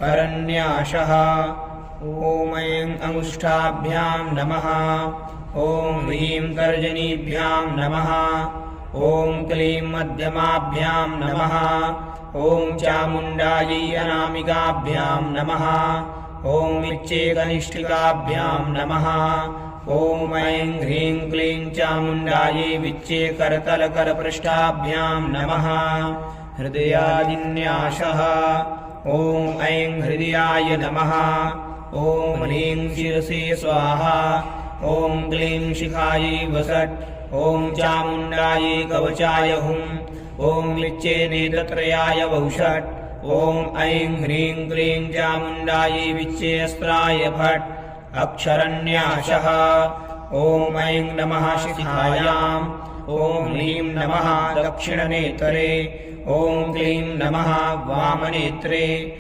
करन्यासः। ॐ ऐं अंगुष्ठाभ्यां नमः। ॐ ह्रीं तर्जनीभ्यां नमः। ॐ क्लीं मध्यमाभ्यां नमः। ॐ चामुण्डायै अनामिकाभ्यां नमः। ॐ विच्चेकनिष्ठिकाभ्यां नमः। ॐ ऐं ह्रीं क्लीं चामुण्डायै विच्चेकरतलकरपृष्ठाभ्यां नमः। हृदयादिन्यासः। ॐ ऐं हृदयाय नमः। ॐ ह्रीं शिरसे स्वाहा। ॐ क्लीं शिखायै वसट्। ॐ चामुण्डायै कवचाय हुम्। ॐ विच्चेनेत्रत्रयाय वौषट्। ॐ ऐं ह्रीं क्लीं चामुण्डायै विच्चेऽस्त्राय फट्। अक्षरन्यासः। ॐ ऐं नमः शिखायाम्। ॐ ह्रीं नमः दक्षिणनेत्रे। ॐ क्लीं नमः वामनेत्रे।